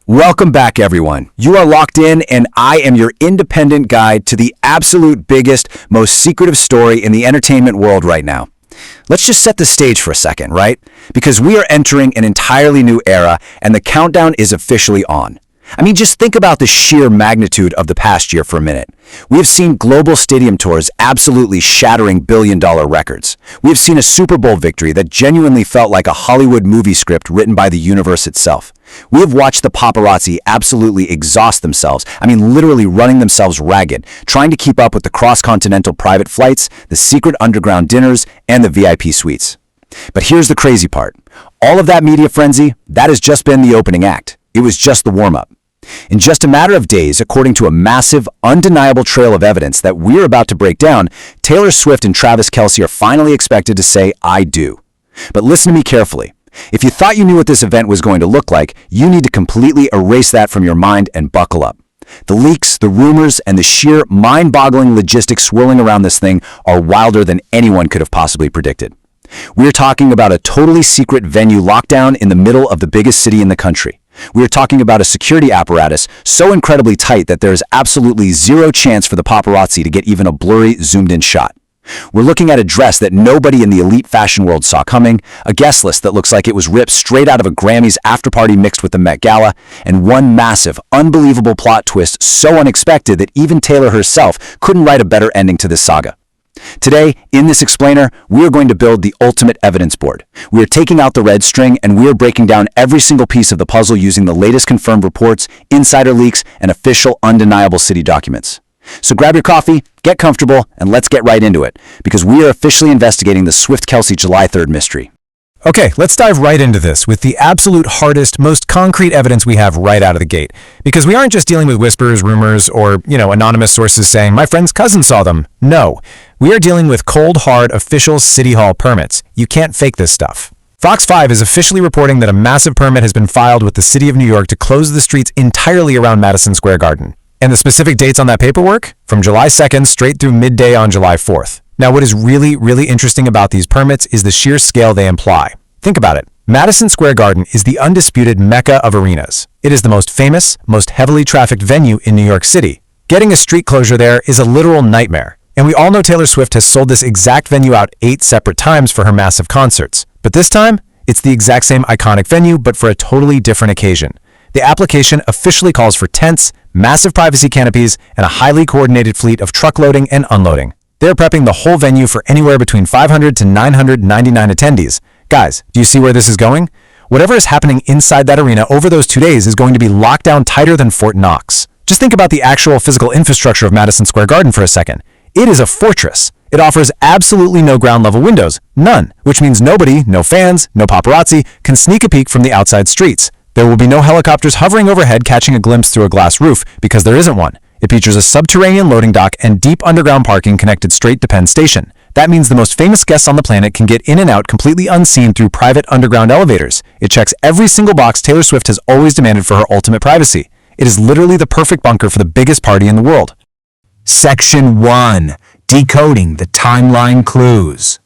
Welcome back, everyone. You are locked in, and I am your independent guide to the absolute biggest, most secretive story in the entertainment world right now. Let's just set the stage for a second, right? Because we are entering an entirely new era, and the countdown is officially on. I mean, just think about the sheer magnitude of the past year for a minute. We have seen global stadium tours absolutely shattering billion-dollar records. We have seen a Super Bowl victory that genuinely felt like a Hollywood movie script written by the universe itself. We have watched the paparazzi absolutely exhaust themselves, literally running themselves ragged, trying to keep up with the cross-continental private flights, the secret underground dinners, and the VIP suites. But here's the crazy part. All of that media frenzy, that has just been the opening act. It was just the warm-up. In just a matter of days, according to a massive, undeniable trail of evidence that we're about to break down, Taylor Swift and Travis Kelce are finally expected to say, "I do." But listen to me carefully. If you thought you knew what this event was going to look like, you need to completely erase that from your mind and buckle up. The leaks, the rumors, and the sheer mind-boggling logistics swirling around this thing are wilder than anyone could have possibly predicted. We're talking about a totally secret venue lockdown in the middle of the biggest city in the country. We're talking about a security apparatus so incredibly tight that there is absolutely zero chance for the paparazzi to get even a blurry, zoomed-in shot. We're looking at a dress that nobody in the elite fashion world saw coming, a guest list that looks like it was ripped straight out of a Grammys after-party mixed with the Met Gala, and one massive, unbelievable plot twist so unexpected that even Taylor herself couldn't write a better ending to this saga. Today, in this explainer, we are going to build the ultimate evidence board. We are taking out the red string, and we are breaking down every single piece of the puzzle using the latest confirmed reports, insider leaks, and official undeniable city documents. So grab your coffee, get comfortable, and let's get right into it, because we are officially investigating the Swift-Kelce July 3rd mystery. Okay, let's dive right into this with the absolute hardest, most concrete evidence we have right out of the gate. Because we aren't just dealing with whispers, rumors, or, anonymous sources saying, "My friend's cousin saw them." No, we are dealing with cold, hard, official City Hall permits. You can't fake this stuff. Fox 5 is officially reporting that a massive permit has been filed with the City of New York to close the streets entirely around Madison Square Garden. And the specific dates on that paperwork? From July 2nd straight through midday on July 4th. Now, what is really, really interesting about these permits is the sheer scale they imply. Think about it. Madison Square Garden is the undisputed mecca of arenas. It is the most famous, most heavily trafficked venue in New York City. Getting a street closure there is a literal nightmare. And we all know Taylor Swift has sold this exact venue out 8 separate times for her massive concerts. But this time, it's the exact same iconic venue, but for a totally different occasion. The application officially calls for tents, massive privacy canopies, and a highly coordinated fleet of truck loading and unloading. They're prepping the whole venue for anywhere between 500 to 999 attendees. Guys, do you see where this is going? Whatever is happening inside that arena over those 2 days is going to be locked down tighter than Fort Knox. Just think about the actual physical infrastructure of Madison Square Garden for a second. It is a fortress. It offers absolutely no ground-level windows, none, which means nobody, no fans, no paparazzi, can sneak a peek from the outside streets. There will be no helicopters hovering overhead catching a glimpse through a glass roof, because there isn't one. It features a subterranean loading dock and deep underground parking connected straight to Penn Station. That means the most famous guests on the planet can get in and out completely unseen through private underground elevators. It checks every single box Taylor Swift has always demanded for her ultimate privacy. It is literally the perfect bunker for the biggest party in the world. Section 1. Decoding the timeline clues.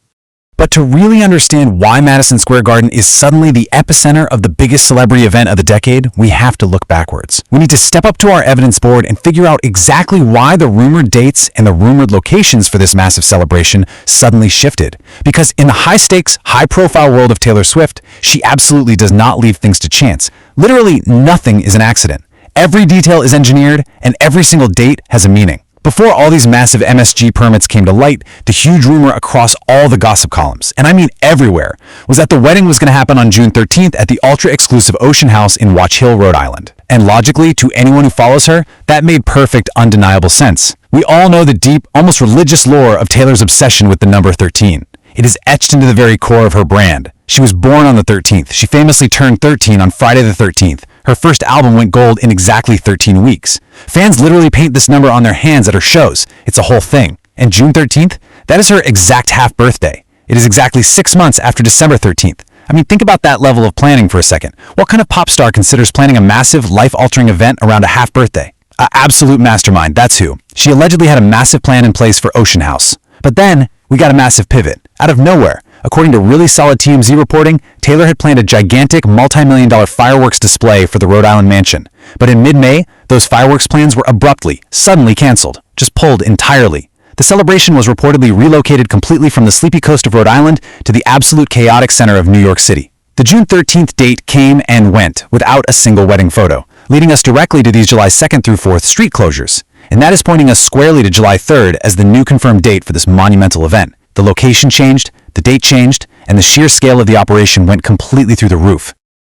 But to really understand why Madison Square Garden is suddenly the epicenter of the biggest celebrity event of the decade, we have to look backwards. We need to step up to our evidence board and figure out exactly why the rumored dates and the rumored locations for this massive celebration suddenly shifted. Because in the high-stakes, high-profile world of Taylor Swift, she absolutely does not leave things to chance. Literally nothing is an accident. Every detail is engineered, and every single date has a meaning. Before all these massive MSG permits came to light, the huge rumor across all the gossip columns, and I mean everywhere, was that the wedding was going to happen on June 13th at the ultra-exclusive Ocean House in Watch Hill, Rhode Island. And logically, to anyone who follows her, that made perfect, undeniable sense. We all know the deep, almost religious lore of Taylor's obsession with the number 13. It is etched into the very core of her brand. She was born on the 13th. She famously turned 13 on Friday the 13th. Her first album went gold in exactly 13 weeks. Fans literally paint this number on their hands at her shows. It's a whole thing. And June 13th? That is her exact half birthday. It is exactly 6 months after December 13th. I mean, think about that level of planning for a second. What kind of pop star considers planning a massive, life-altering event around a half birthday? An absolute mastermind, that's who. She allegedly had a massive plan in place for Ocean House. But then, we got a massive pivot. Out of nowhere, According to really solid TMZ reporting, Taylor had planned a gigantic multi-million-dollar fireworks display for the Rhode Island mansion. But in mid-May, those fireworks plans were abruptly, suddenly canceled, just pulled entirely. The celebration was reportedly relocated completely from the sleepy coast of Rhode Island to the absolute chaotic center of New York City. The June 13th date came and went without a single wedding photo, leading us directly to these July 2nd through 4th street closures. And that is pointing us squarely to July 3rd as the new confirmed date for this monumental event. The location changed, the date changed, and the sheer scale of the operation went completely through the roof.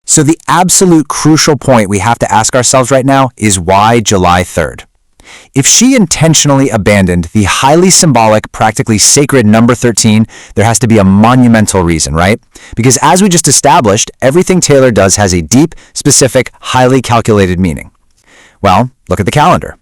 So the absolute crucial point we have to ask ourselves right now is why July 3rd? If she intentionally abandoned the highly symbolic, practically sacred number 13, there has to be a monumental reason, right? Because as we just established, everything Taylor does has a deep, specific, highly calculated meaning. Well, look at the calendar.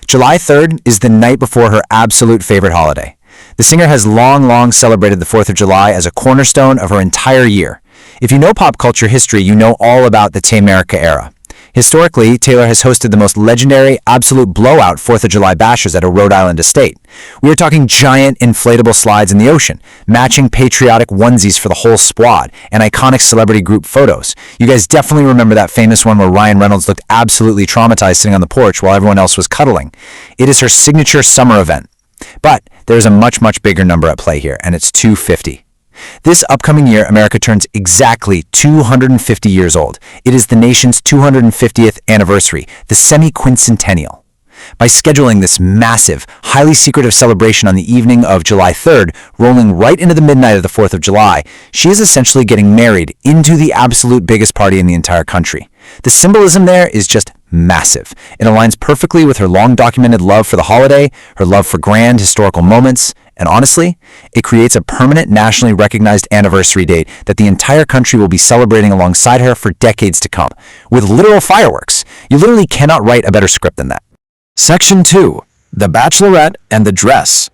July 3rd is the night before her absolute favorite holiday. The singer has long celebrated the 4th of July as a cornerstone of her entire year. If you know pop culture history, you know all about the Tamerica era. Historically, Taylor has hosted the most legendary, absolute blowout 4th of July bashers at a Rhode Island estate. We are talking giant inflatable slides in the ocean, matching patriotic onesies for the whole squad, and iconic celebrity group photos. You guys definitely remember that famous one where Ryan Reynolds looked absolutely traumatized sitting on the porch while everyone else was cuddling. It is her signature summer event. But there's a much bigger number at play here, and it's 250. This upcoming year, America turns exactly 250 years old. It is the nation's 250th anniversary, the semi-quincentennial. By scheduling this massive, highly secretive celebration on the evening of July 3rd, rolling right into the midnight of the 4th of July, she is essentially getting married into the absolute biggest party in the entire country. The symbolism there is just massive. It aligns perfectly with her long-documented love for the holiday, her love for grand historical moments, and honestly, it creates a permanent nationally recognized anniversary date that the entire country will be celebrating alongside her for decades to come, with literal fireworks. You literally cannot write a better script than that. Section 2. The Bachelorette and the Dress.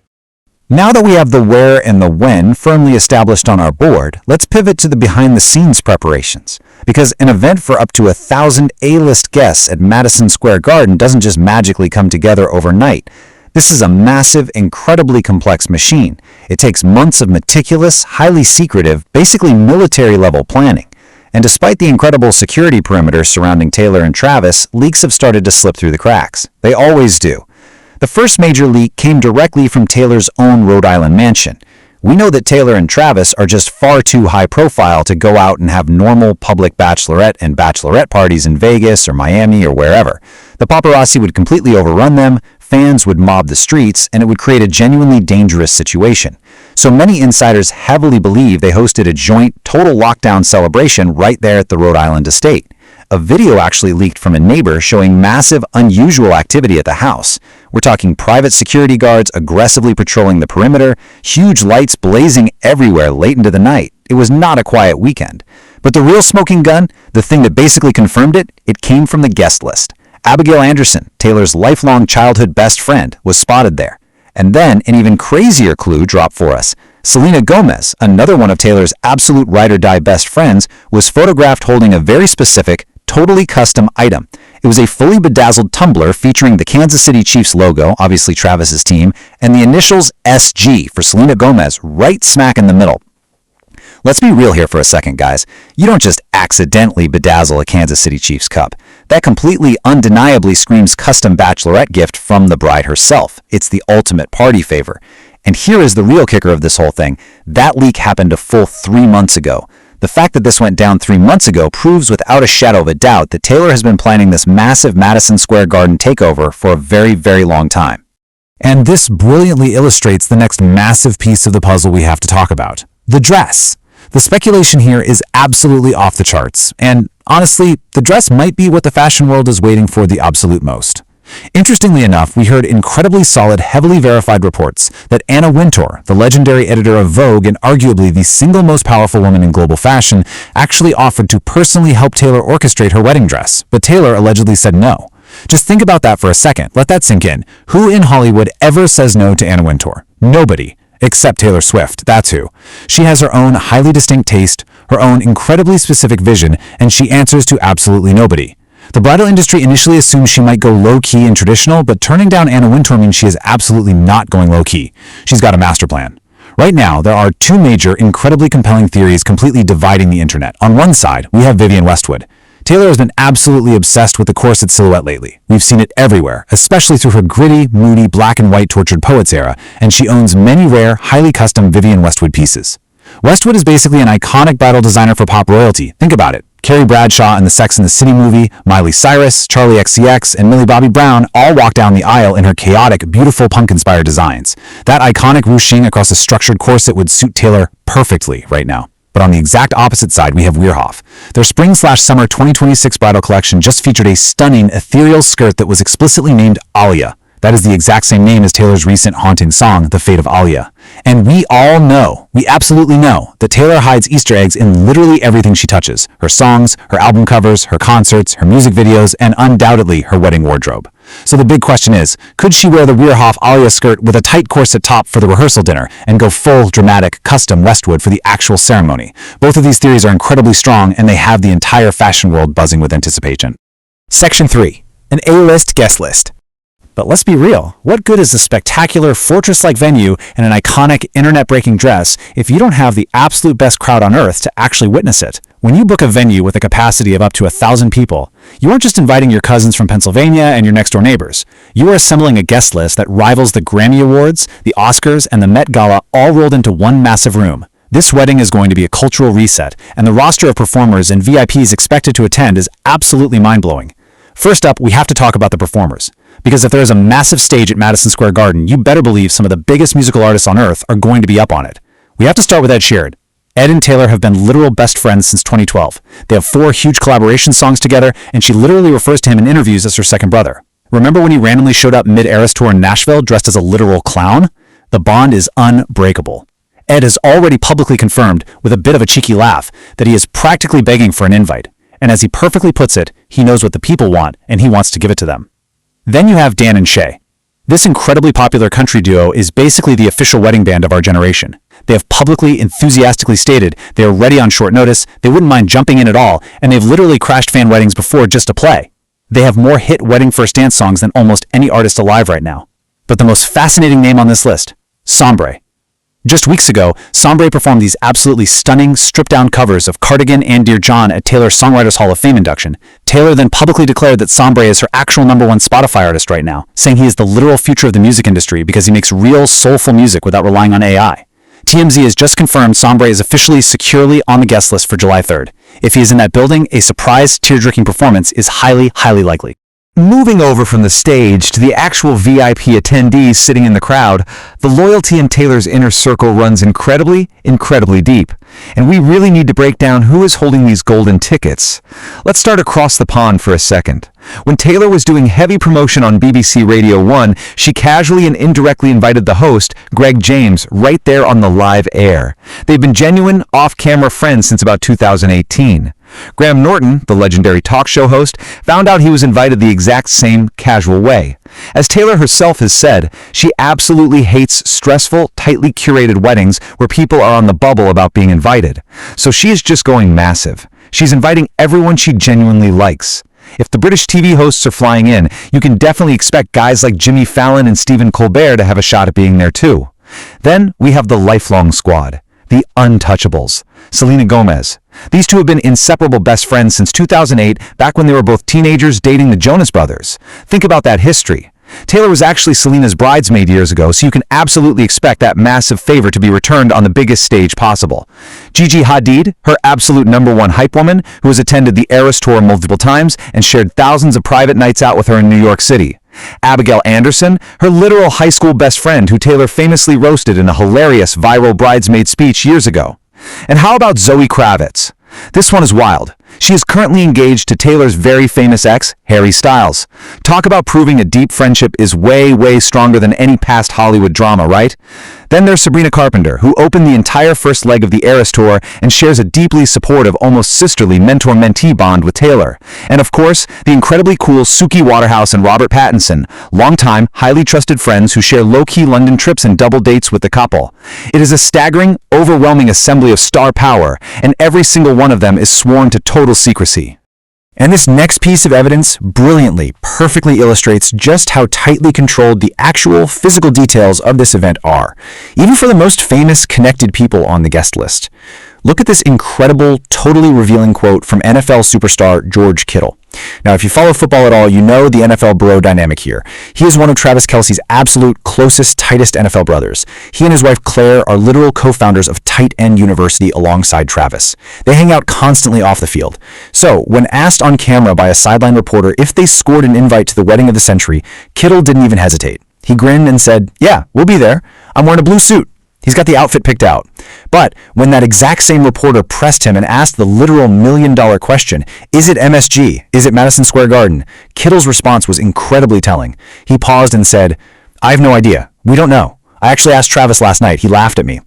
Now that we have the where and the when firmly established on our board, let's pivot to the behind-the-scenes preparations. Because an event for up to 1,000 A-list guests at Madison Square Garden doesn't just magically come together overnight. This is a massive, incredibly complex machine. It takes months of meticulous, highly secretive, basically military-level planning. And despite the incredible security perimeter surrounding Taylor and Travis, leaks have started to slip through the cracks. They always do. The first major leak came directly from Taylor's own Rhode Island mansion. We know that Taylor and Travis are just far too high profile to go out and have normal public bachelorette and bachelorette parties in Vegas or Miami or wherever. The paparazzi would completely overrun them, fans would mob the streets, and it would create a genuinely dangerous situation. So many insiders heavily believe they hosted a joint, total lockdown celebration right there at the Rhode Island estate. A video actually leaked from a neighbor showing massive, unusual activity at the house. We're talking private security guards aggressively patrolling the perimeter, huge lights blazing everywhere late into the night. It was not a quiet weekend. But the real smoking gun, the thing that basically confirmed it, it came from the guest list. Abigail Anderson, Taylor's lifelong childhood best friend, was spotted there. And then an even crazier clue dropped for us. Selena Gomez, another one of Taylor's absolute ride-or-die best friends, was photographed holding a very specific, totally custom item. It was a fully bedazzled tumbler featuring the Kansas City Chiefs logo, obviously Travis's team, and the initials SG for Selena Gomez right smack in the middle. Let's be real here for a second, guys. You don't just accidentally bedazzle a Kansas City Chiefs cup. That completely undeniably screams custom bachelorette gift from the bride herself. It's the ultimate party favor. And here is the real kicker of this whole thing. That leak happened a full 3 months ago. The fact that this went down 3 months ago proves without a shadow of a doubt that Taylor has been planning this massive Madison Square Garden takeover for a very long time. And this brilliantly illustrates the next massive piece of the puzzle we have to talk about. The dress. The speculation here is absolutely off the charts, and honestly, the dress might be what the fashion world is waiting for the absolute most. Interestingly enough, we heard incredibly solid, heavily verified reports that Anna Wintour, the legendary editor of Vogue and arguably the single most powerful woman in global fashion, actually offered to personally help Taylor orchestrate her wedding dress, but Taylor allegedly said no. Just think about that for a second. Let that sink in. Who in Hollywood ever says no to Anna Wintour? Nobody. Except Taylor Swift, that's who. She has her own highly distinct taste, her own incredibly specific vision, and she answers to absolutely nobody. The bridal industry initially assumed she might go low-key and traditional, but turning down Anna Wintour means she is absolutely not going low-key. She's got a master plan. Right now, there are two major, incredibly compelling theories completely dividing the internet. On one side, we have Vivienne Westwood. Taylor has been absolutely obsessed with the corset silhouette lately. We've seen it everywhere, especially through her gritty, moody, black and white tortured poets era, and she owns many rare, highly custom Vivienne Westwood pieces. Westwood is basically an iconic bridal designer for pop royalty. Think about it. Carrie Bradshaw in the Sex and the City movie, Miley Cyrus, Charlie XCX, and Millie Bobby Brown all walk down the aisle in her chaotic, beautiful punk-inspired designs. That iconic ruching across a structured corset would suit Taylor perfectly right now. But on the exact opposite side, we have Weerhoff. Their spring/summer 2026 bridal collection just featured a stunning, ethereal skirt that was explicitly named Alia. That is the exact same name as Taylor's recent haunting song, The Fate of Alia. And we all know, we absolutely know, that Taylor hides Easter eggs in literally everything she touches. Her songs, her album covers, her concerts, her music videos, and undoubtedly her wedding wardrobe. So the big question is, could she wear the Weerhoff Alia skirt with a tight corset top for the rehearsal dinner and go full, dramatic, custom Westwood for the actual ceremony? Both of these theories are incredibly strong, and they have the entire fashion world buzzing with anticipation. Section 3. An A-list guest list. But let's be real, what good is a spectacular fortress-like venue and an iconic internet-breaking dress if you don't have the absolute best crowd on earth to actually witness it? When you book a venue with a capacity of up to 1,000 people, you aren't just inviting your cousins from Pennsylvania and your next-door neighbors. You are assembling a guest list that rivals the Grammy Awards, the Oscars, and the Met Gala all rolled into one massive room. This wedding is going to be a cultural reset, and the roster of performers and VIPs expected to attend is absolutely mind-blowing. First up, we have to talk about the performers. Because if there is a massive stage at Madison Square Garden, you better believe some of the biggest musical artists on earth are going to be up on it. We have to start with Ed Sheeran. Ed and Taylor have been literal best friends since 2012. They have 4 huge collaboration songs together, and she literally refers to him in interviews as her second brother. Remember when he randomly showed up mid-Eras tour in Nashville dressed as a literal clown? The bond is unbreakable. Ed has already publicly confirmed, with a bit of a cheeky laugh, that he is practically begging for an invite. And as he perfectly puts it, he knows what the people want, and he wants to give it to them. Then you have Dan and Shay. This incredibly popular country duo is basically the official wedding band of our generation. They have publicly, enthusiastically stated they are ready on short notice, they wouldn't mind jumping in at all, and they've literally crashed fan weddings before just to play. They have more hit wedding first dance songs than almost any artist alive right now. But the most fascinating name on this list, Somber. Just weeks ago, Somber performed these absolutely stunning, stripped-down covers of Cardigan and Dear John at Taylor's Songwriters Hall of Fame induction. Taylor then publicly declared that Somber is her actual #1 Spotify artist right now, saying he is the literal future of the music industry because he makes real, soulful music without relying on AI. TMZ has just confirmed Somber is officially securely on the guest list for July 3rd. If he is in that building, a surprise, tear-jerking performance is highly, highly likely. Moving over from the stage to the actual VIP attendees sitting in the crowd, the loyalty in Taylor's inner circle runs incredibly, incredibly deep. And we really need to break down who is holding these golden tickets. Let's start across the pond for a second. When Taylor was doing heavy promotion on BBC Radio 1, she casually and indirectly invited the host, Greg James, right there on the live air. They've been genuine, off-camera friends since about 2018. Graham Norton, the legendary talk show host, found out he was invited the exact same casual way. As Taylor herself has said, she absolutely hates stressful, tightly curated weddings where people are on the bubble about being invited. So she is just going massive. She's inviting everyone she genuinely likes. If the British TV hosts are flying in, you can definitely expect guys like Jimmy Fallon and Stephen Colbert to have a shot at being there too. Then we have the lifelong squad, the untouchables. Selena Gomez. These two have been inseparable best friends since 2008, back when they were both teenagers dating the Jonas Brothers. Think about that history. Taylor was actually Selena's bridesmaid years ago, so you can absolutely expect that massive favor to be returned on the biggest stage possible. Gigi Hadid, her absolute #1 hype woman, who has attended the Eras Tour multiple times and shared thousands of private nights out with her in New York City. Abigail Anderson, her literal high school best friend who Taylor famously roasted in a hilarious viral bridesmaid speech years ago. And how about Zoe Kravitz? This one is wild. She is currently engaged to Taylor's very famous ex, Harry Styles. Talk about proving a deep friendship is way, way stronger than any past Hollywood drama, right? Then there's Sabrina Carpenter, who opened the entire first leg of the Eras Tour and shares a deeply supportive, almost sisterly mentor-mentee bond with Taylor. And of course, the incredibly cool Suki Waterhouse and Robert Pattinson, longtime, highly trusted friends who share low-key London trips and double dates with the couple. It is a staggering, overwhelming assembly of star power, and every single one of them is sworn to total secrecy. And this next piece of evidence brilliantly, perfectly illustrates just how tightly controlled the actual physical details of this event are, even for the most famous connected people on the guest list. Look at this incredible, totally revealing quote from NFL superstar George Kittle. Now, if you follow football at all, you know the NFL bro dynamic here. He is one of Travis Kelce's absolute closest, tightest NFL brothers. He and his wife Claire are literal co-founders of Tight End University alongside Travis. They hang out constantly off the field. So, when asked on camera by a sideline reporter if they scored an invite to the wedding of the century, Kittle didn't even hesitate. He grinned and said, "Yeah, we'll be there. I'm wearing a blue suit." He's got the outfit picked out. But when that exact same reporter pressed him and asked the literal million-dollar question, is it MSG? Is it Madison Square Garden? Kittle's response was incredibly telling. He paused and said, "I have no idea. We don't know. I actually asked Travis last night. He laughed at me."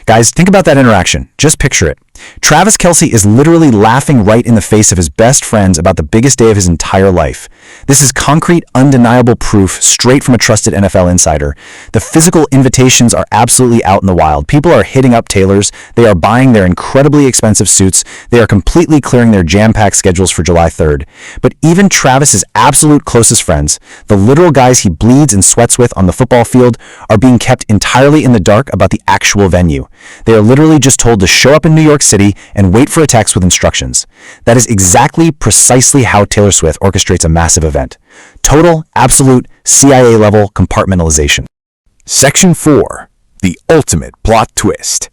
Guys, think about that interaction. Just picture it. Travis Kelce is literally laughing right in the face of his best friends about the biggest day of his entire life. This is concrete, undeniable proof straight from a trusted NFL insider. The physical invitations are absolutely out in the wild. People are hitting up tailors. They are buying their incredibly expensive suits. They are completely clearing their jam-packed schedules for July 3rd. But even Travis's absolute closest friends, the literal guys he bleeds and sweats with on the football field, are being kept entirely in the dark about the actual venue. They are literally just told to show up in New York City and wait for a text with instructions. That is exactly precisely how Taylor Swift orchestrates a massive event. Total, absolute, CIA-level compartmentalization. Section 4. The ultimate plot twist.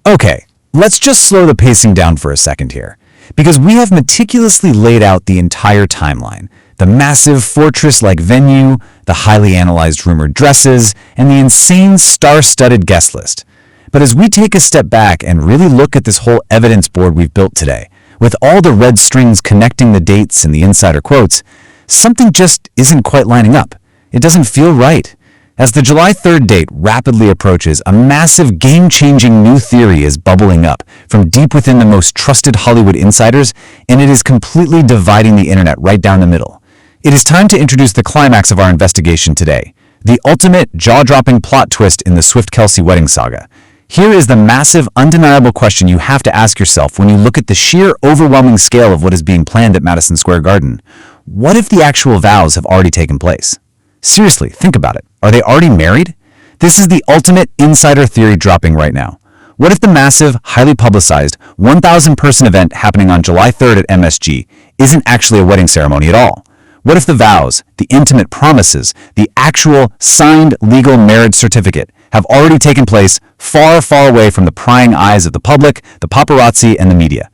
Okay, let's just slow the pacing down for a second here, because we have meticulously laid out the entire timeline. The massive fortress-like venue, the highly analyzed rumored dresses, and the insane star-studded guest list. But as we take a step back and really look at this whole evidence board we've built today, with all the red strings connecting the dates and the insider quotes, something just isn't quite lining up. It doesn't feel right. As the July 3rd date rapidly approaches, a massive game-changing new theory is bubbling up from deep within the most trusted Hollywood insiders, and it is completely dividing the internet right down the middle. It is time to introduce the climax of our investigation today, the ultimate jaw-dropping plot twist in the Swift-Kelce wedding saga. Here is the massive, undeniable question you have to ask yourself when you look at the sheer, overwhelming scale of what is being planned at Madison Square Garden. What if the actual vows have already taken place? Seriously, think about it. Are they already married? This is the ultimate insider theory dropping right now. What if the massive, highly publicized, 1,000-person event happening on July 3rd at MSG isn't actually a wedding ceremony at all? What if the vows, the intimate promises, the actual signed legal marriage certificate have already taken place far, far away from the prying eyes of the public, the paparazzi, and the media?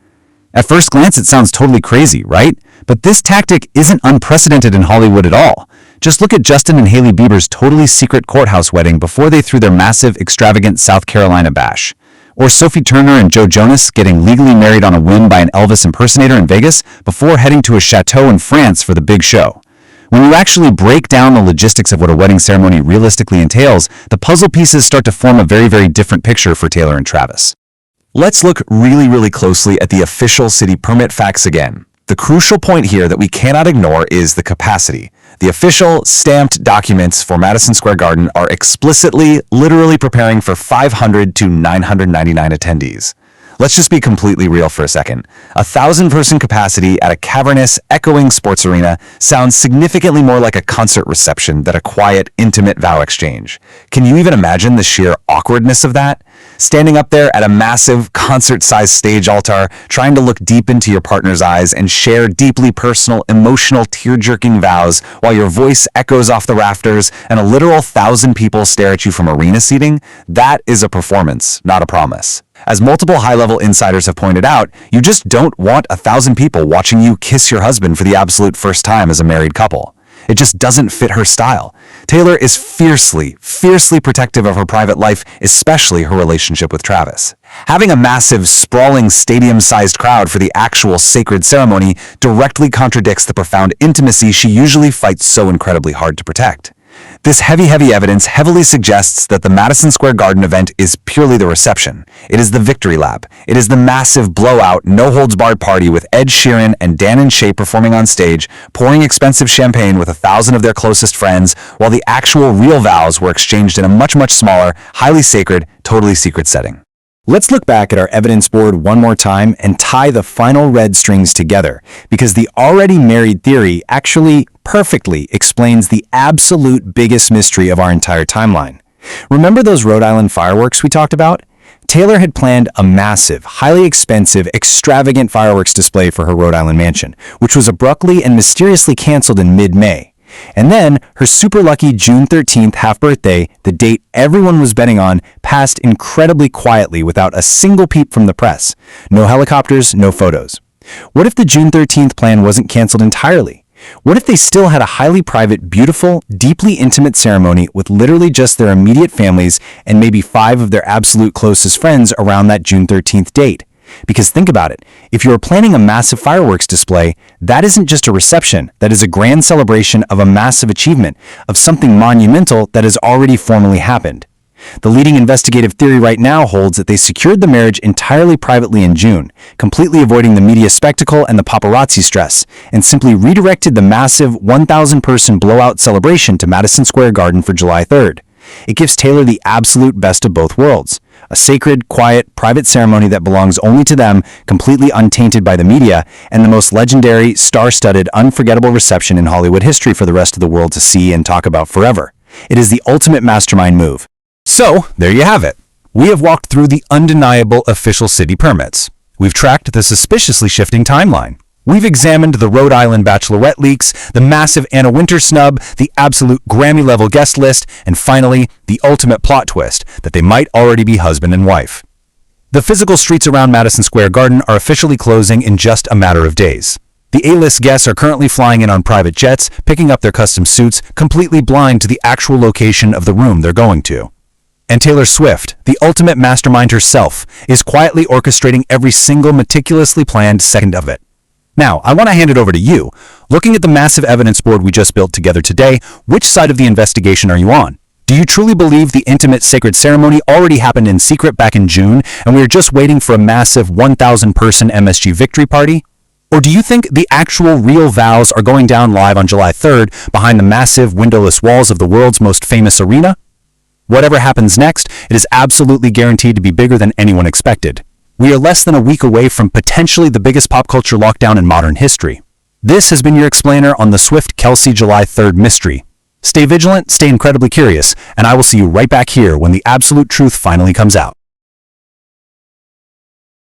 At first glance, it sounds totally crazy, right? But this tactic isn't unprecedented in Hollywood at all. Just look at Justin and Hailey Bieber's totally secret courthouse wedding before they threw their massive, extravagant South Carolina bash. Or Sophie Turner and Joe Jonas getting legally married on a whim by an Elvis impersonator in Vegas before heading to a chateau in France for the big show. When you actually break down the logistics of what a wedding ceremony realistically entails, the puzzle pieces start to form a very, very different picture for Taylor and Travis. Let's look really closely at the official city permit facts again. The crucial point here that we cannot ignore is the capacity. The official stamped documents for Madison Square Garden are explicitly, literally preparing for 500 to 999 attendees. Let's just be completely real for a second. 1,000-person capacity at a cavernous, echoing sports arena sounds significantly more like a concert reception than a quiet, intimate vow exchange. Can you even imagine the sheer awkwardness of that? Standing up there at a massive, concert-sized stage altar, trying to look deep into your partner's eyes and share deeply personal, emotional, tear-jerking vows while your voice echoes off the rafters and a literal 1,000 people stare at you from arena seating, that is a performance, not a promise. As multiple high-level insiders have pointed out, you just don't want 1,000 people watching you kiss your husband for the absolute first time as a married couple. It just doesn't fit her style. Taylor is fiercely protective of her private life, especially her relationship with Travis. Having a massive, sprawling, stadium-sized crowd for the actual sacred ceremony directly contradicts the profound intimacy she usually fights so incredibly hard to protect. This heavy evidence heavily suggests that the Madison Square Garden event is purely the reception. It is the victory lap. It is the massive blowout, no-holds-barred party with Ed Sheeran and Dan and Shay performing on stage, pouring expensive champagne with 1,000 of their closest friends, while the actual real vows were exchanged in a much smaller, highly sacred, totally secret setting. Let's look back at our evidence board one more time and tie the final red strings together, because the already married theory actually perfectly explains the absolute biggest mystery of our entire timeline. Remember those Rhode Island fireworks we talked about? Taylor had planned a massive, highly expensive, extravagant fireworks display for her Rhode Island mansion, which was abruptly and mysteriously canceled in mid-May. And then, her super lucky June 13th half-birthday, the date everyone was betting on, passed incredibly quietly without a single peep from the press. No helicopters, no photos. What if the June 13th plan wasn't canceled entirely? What if they still had a highly private, beautiful, deeply intimate ceremony with literally just their immediate families and maybe 5 of their absolute closest friends around that June 13th date? Because think about it, if you are planning a massive fireworks display, that isn't just a reception, that is a grand celebration of a massive achievement, of something monumental that has already formally happened. The leading investigative theory right now holds that they secured the marriage entirely privately in June, completely avoiding the media spectacle and the paparazzi stress, and simply redirected the massive 1,000-person blowout celebration to Madison Square Garden for July 3rd. It gives Taylor the absolute best of both worlds. A sacred, quiet, private ceremony that belongs only to them, completely untainted by the media, and the most legendary, star-studded, unforgettable reception in Hollywood history for the rest of the world to see and talk about forever. It is the ultimate mastermind move. So, there you have it. We have walked through the undeniable official city permits. We've tracked the suspiciously shifting timeline. We've examined the Rhode Island Bachelorette leaks, the massive Anna Wintour snub, the absolute Grammy-level guest list, and finally, the ultimate plot twist, that they might already be husband and wife. The physical streets around Madison Square Garden are officially closing in just a matter of days. The A-list guests are currently flying in on private jets, picking up their custom suits, completely blind to the actual location of the room they're going to. And Taylor Swift, the ultimate mastermind herself, is quietly orchestrating every single meticulously planned second of it. Now, I want to hand it over to you. Looking at the massive evidence board we just built together today, which side of the investigation are you on? Do you truly believe the intimate sacred ceremony already happened in secret back in June, and we are just waiting for a massive 1,000-person MSG victory party? Or do you think the actual real vows are going down live on July 3rd behind the massive windowless walls of the world's most famous arena? Whatever happens next, it is absolutely guaranteed to be bigger than anyone expected. We are less than a week away from potentially the biggest pop culture lockdown in modern history. This has been your explainer on the Swift-Kelsey July 3rd mystery. Stay vigilant, stay incredibly curious, and I will see you right back here when the absolute truth finally comes out.